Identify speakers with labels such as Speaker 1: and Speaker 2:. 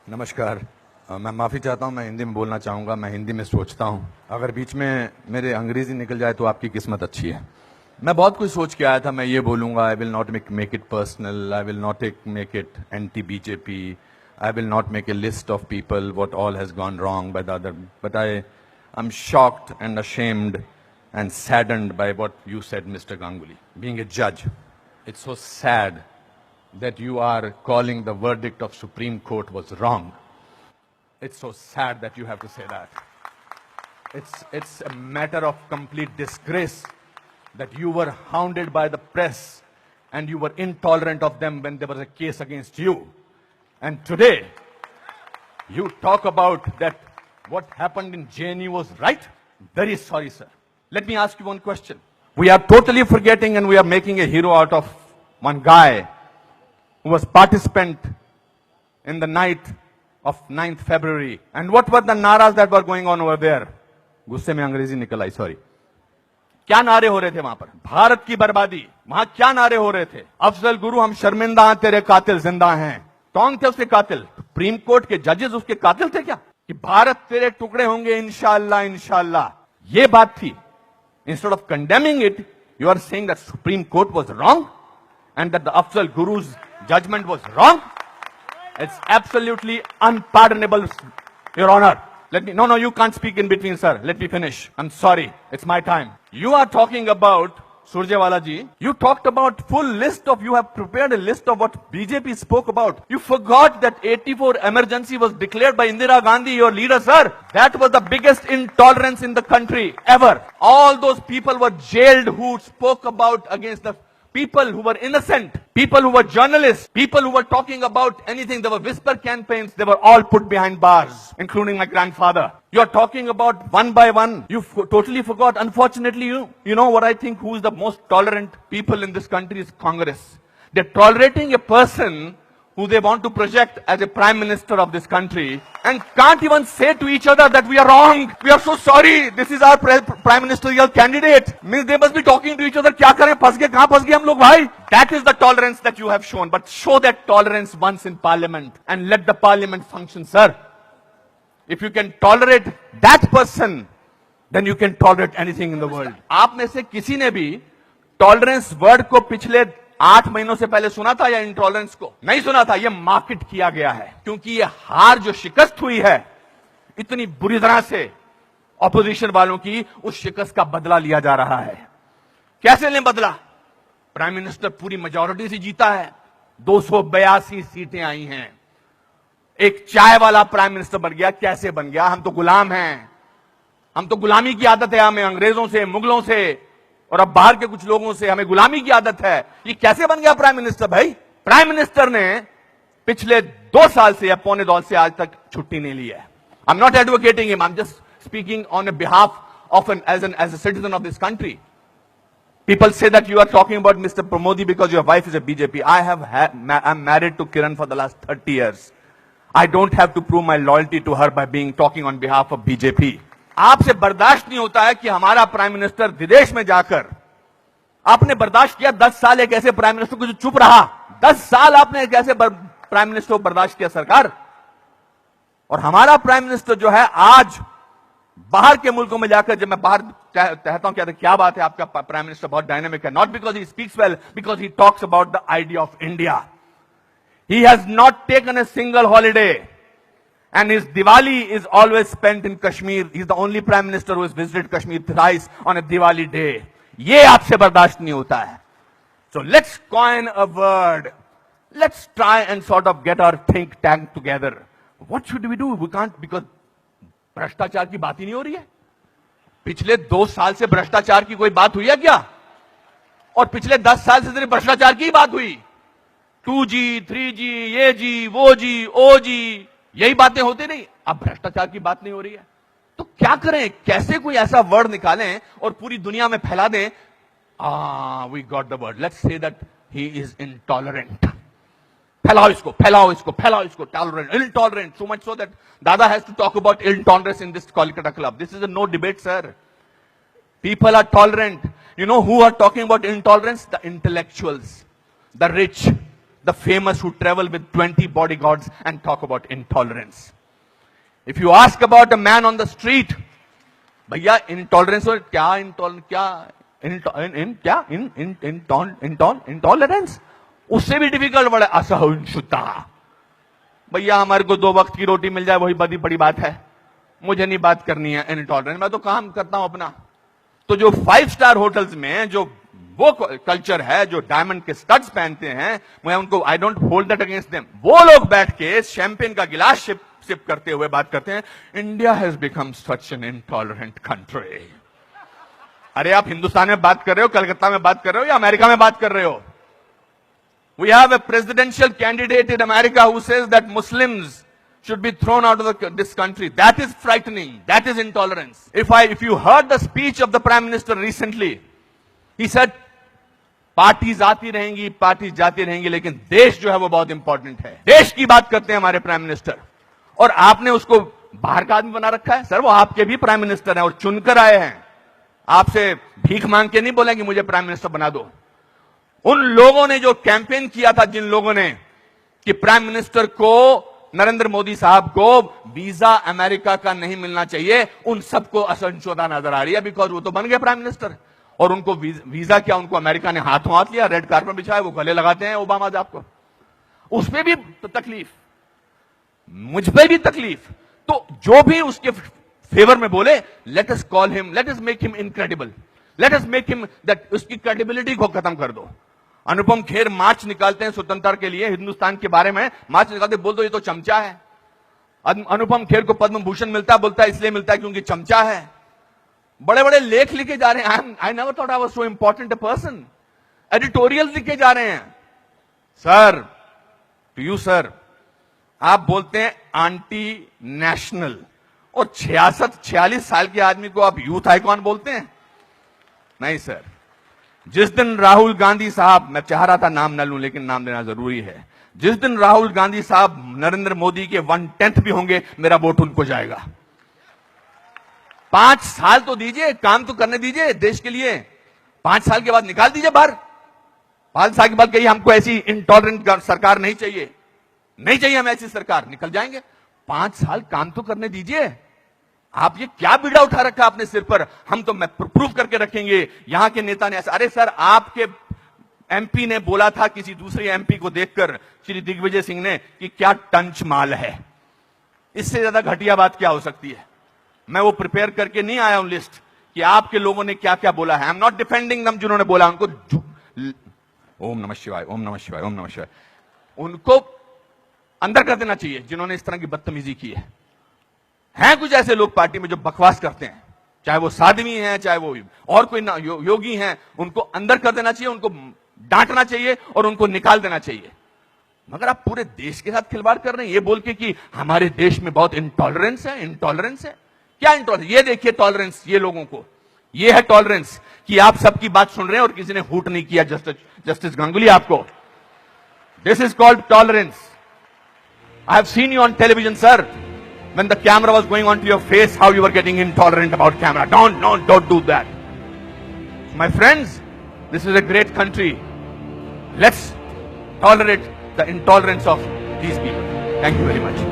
Speaker 1: नमस्कार। मैं माफ़ी चाहता हूं, मैं हिंदी में बोलना चाहूँगा। मैं हिंदी में सोचता हूं, अगर बीच में मेरे अंग्रेजी निकल जाए तो आपकी किस्मत अच्छी है। मैं बहुत कुछ सोच के आया था, मैं ये बोलूँगा, I will not make it personal, I will not make it anti BJP, I will not make a list of people what all has gone wrong by the other, but I am shocked and ashamed and saddened by what you said, Mr. Ganguly. Being a judge, it's so sad that you are calling the verdict of Supreme Court was wrong. It's so sad that you have to say that. It's a matter of complete disgrace that you were hounded by the press and you were intolerant of them when there was a case against you. And today, you talk about that what happened in JNU was right? Very sorry, sir. Let me ask you one question. We are totally forgetting and we are making a hero out of one guy who was participant in the night of 9th February. And what were the naras that were going on over there? गुस्से में अंग्रेजी निकल आई, sorry. क्या नारे हो रहे थे वहां पर? भारत की बर्बादी। वहां क्या नारे हो रहे थे? अफजल गुरु हम शर्मिंदा हैं, तेरे कातिल जिंदा हैं। कौन थे उसके कातिल? सुप्रीम कोर्ट के जजेस उसके कातिल थे क्या? कि भारत तेरे टुकड़े होंगे इंशाअल्लाह इंशाअल्लाह, ये बात थी। Instead of condemning it, you are saying that Supreme Court was wrong and that the Afzal Guru's judgment was wrong. It's absolutely unpardonable, Your Honor. No, you can't speak in between, sir. Let me finish. I'm sorry. It's my time. You are talking about, Surjewala ji, you talked about full list of, you have prepared a list of what BJP spoke about. You forgot that 84 emergency was declared by Indira Gandhi, your leader, sir. That was the biggest intolerance in the country ever. All those people were jailed who spoke about against the people who were innocent, people who were journalists, people who were talking about anything. There were whisper campaigns. They were all put behind bars, including my grandfather. You are talking about one by one. You totally forgot. Unfortunately, you know what I think, who is the most tolerant people in this country is Congress. They're tolerating a person who they want to project as a prime minister of this country and can't even say to each other that we are wrong. We are so sorry. This is our prime ministerial candidate. Means they must be talking to each other. क्या करें? फंस गए, कहाँ फंस गए हम लोग भाई? That is the tolerance that you have shown. But show that tolerance once in parliament and let the parliament function, sir. If you can tolerate that person, then you can tolerate anything in the world. आप में से किसी ने भी tolerance word को पिछले 8 महीनों से पहले सुना था या इंटॉलरेंस को? नहीं सुना था। यह मार्केट किया गया है क्योंकि यह हार जो शिकस्त हुई है इतनी बुरी तरह से ऑपोजिशन वालों की, उस शिकस्त का बदला लिया जा रहा है। कैसे लें बदला? प्राइम मिनिस्टर पूरी मेजॉरिटी से जीता है, 282 सीटें आई हैं। एक चाय वाला प्राइम मिनिस्टर बन गया। कैसे बन गया? हम तो गुलाम हैं, हम तो गुलामी की आदत है हमें, अंग्रेजों से, मुगलों से और अब बाहर के कुछ लोगों से हमें गुलामी की आदत है। ये कैसे बन गया प्राइम मिनिस्टर भाई? प्राइम मिनिस्टर ने पिछले 2 साल से या पौने 2 से आज तक छुट्टी नहीं ली है। I am not advocating him, I am just speaking on a behalf of as a citizen of this country. People say that you are talking about Mr. Pramodi because your wife is a BJP. I'm married to Kiran for the last 30 years. I don't have to prove my loyalty to her by talking on behalf of BJP. आपसे बर्दाश्त नहीं होता है कि हमारा prime minister विदेश में जाकर, आपने बर्दाश्त किया 10 साल एक ऐसे प्राइम मिनिस्टर को जो चुप रहा. 10 साल आपने एक ऐसे प्राइम मिनिस्टर को बर्दाश्त किया सरकार. और हमारा प्राइम मिनिस्टर जो है आज बाहर के मुल्कों में जाकर, जब मैं बाहर कहता हूं क्या बात है, आपका प्राइम मिनिस्टर बहुत डायनामिक है. Not because he speaks well, because he talks about the idea of India. He has not taken a single holiday and his Diwali is always spent in Kashmir. He is the only prime minister who has visited Kashmir thrice on a Diwali day. ये आपसे बर्दाश्त नहीं होता है. So let's coin a word. Let's try and sort of get our think tank together. What should we do? We can't, because भ्रष्टाचार की बात ही नहीं हो रही है. पिछले 2 साल से भ्रष्टाचार की कोई बात हुई है क्या? और पिछले 10 साल से सिर्फ भ्रष्टाचार की बात हुई. 2G, 3G, ये जी, वो जी, ओ जी, यही बातें होती नहीं. अब भ्रष्टाचार की बात नहीं हो रही है. तो क्या करें? कैसे कोई ऐसा वर्ड निकालें और पूरी दुनिया में फैला दें? We got the word. Let's say that he is intolerant. फैलाओ इसको, फैलाओ इसको, फैलाओ इसको. Tolerant, intolerant. So much so that Dada has to talk about intolerance in this Kolkata club. This is a no debate, sir. People are tolerant. You know who are talking about intolerance? The intellectuals, the rich, the famous who travel with 20 bodyguards and talk about intolerance. If you ask about a man on the street, भैया intolerance और क्या intolerance, उससे भी difficult word है असहिष्णुता। भैया हमारे को 2 वक्त की रोटी मिल जाए वही बड़ी बड़ी बात है, मुझे नहीं बात करनी है इनटॉलरेंस, मैं तो काम करता हूं अपना। तो जो 5 स्टार होटल्स में जो वो कल्चर है, जो डायमंड के स्टड्स पहनते हैं, मैं उनको I don't hold that against them, वो लोग बैठ के शैंपेन का गिलास सिप करते हुए बात करते हैं, India has become such an intolerant country. अरे आप हिंदुस्तान में बात कर रहे हो, कलकत्ता में बात कर रहे हो या अमेरिका में बात कर रहे हो? We have a presidential candidate in America who says that Muslims should be thrown out of this country. That is frightening. That is intolerance. If you heard the speech of the Prime Minister recently, he said, parties आती रहेंगी, parties जाती रहेंगी, लेकिन देश जो है वो बहुत इंपॉर्टेंट है। देश की बात करते हैं हमारे प्राइम मिनिस्टर, और आपने उसको बाहर का आदमी बना रखा है। सर वो आपके भी प्राइम मिनिस्टर हैं और चुनकर आए हैं, आपसे भीख मांग के नहीं बोले कि मुझे प्राइम मिनिस्टर बना दो। उन लोगों ने जो कैंपेन किया था, जिन लोगों ने कि प्राइम मिनिस्टर को, नरेंद्र मोदी साहब को वीजा अमेरिका का नहीं मिलना चाहिए, उन सबको असहिष्णुता नजर आ रही है, बिकॉज वो तो बन गए प्राइम मिनिस्टर। और उनको वीजा क्या, उनको अमेरिका ने हाथों हाथ लिया, रेड कार्पेट बिछाया, वो गले लगाते हैं ओबामा साहब को। उसमें भी तो तकलीफ, मुझ पे भी तकलीफ। तो जो भी उसके फेवर में बोले, let us call him, let us make him incredible, let us make him that, उसकी क्रेडिबिलिटी को खत्म कर दो। अनुपम खेर मार्च निकालते हैं स्वतंत्रता के लिए, हिंदुस्तान के बारे में मार्च निकालते, बोल दो ये तो चमचा है। अनुपम खेर को पद्म भूषण मिलता है, बोलता है इसलिए मिलता है क्योंकि चमचा है। बड़े बड़े लेख लिखे जा रहे हैं, I never thought I was so important a person. Editorials लिखे जा रहे हैं। सर, टू यू सर, आप बोलते हैं एंटी नेशनल, और 46 साल के आदमी को आप यूथ आइकॉन बोलते हैं? नहीं सर। जिस दिन राहुल गांधी साहब, मैं चाह रहा था नाम न लूं लेकिन नाम लेना जरूरी है, जिस दिन राहुल गांधी साहब नरेंद्र मोदी के 1/10 भी होंगे, मेरा वोट उनको जाएगा। 5 साल तो दीजिए, काम तो करने दीजिए देश के लिए। 5 साल के बाद निकाल दीजिए बाहर। 5 साल के बाद कहिए हमको ऐसी इंटॉलरेंट सरकार नहीं चाहिए, नहीं चाहिए हमें ऐसी सरकार, निकल जाएंगे। 5 साल काम तो करने दीजिए। आप ये क्या बीड़ा उठा रखा अपने सिर पर, हम तो प्रूफ करके रखेंगे, यहां के नेता ने ऐसा। अरे सर, आपके एमपी ने बोला था किसी दूसरे एमपी को देखकर, श्री दिग्विजय सिंह ने, कि क्या टंच माल है। इससे ज्यादा घटिया बात क्या हो सकती है? मैं वो प्रिपेयर करके नहीं आया हूं लिस्ट कि आपके लोगों ने क्या क्या बोला है। आई एम नॉट डिफेंडिंग दम, जिन्होंने बोला उनको ओम नमः शिवाय, ओम नमः शिवाय, ओम नमः शिवाय, उनको अंदर कर देना चाहिए जिन्होंने इस तरह की बदतमीजी की है। हैं कुछ ऐसे लोग पार्टी में जो बकवास करते हैं, चाहे वो साध्वी हैं, चाहे वो और कोई योगी हैं, उनको अंदर कर देना चाहिए, उनको डांटना चाहिए और उनको निकाल देना चाहिए। मगर आप पूरे देश के साथ खिलवाड़ कर रहे हैं, ये बोल के कि हमारे देश में बहुत इंटॉलरेंस है। इंटॉलरेंस है क्या? इंटॉलरेंस, ये देखिए टॉलरेंस, ये लोगों को, ये है टॉलरेंस कि आप सबकी बात सुन रहे हैं और किसी ने हूट नहीं किया जस्टिस गांगुली आपको। This is called tolerance. I have seen you on television, sir. When the camera was going onto your face, how you were getting intolerant about camera. Don't do that. My friends, this is a great country. Let's tolerate the intolerance of these people. Thank you very much.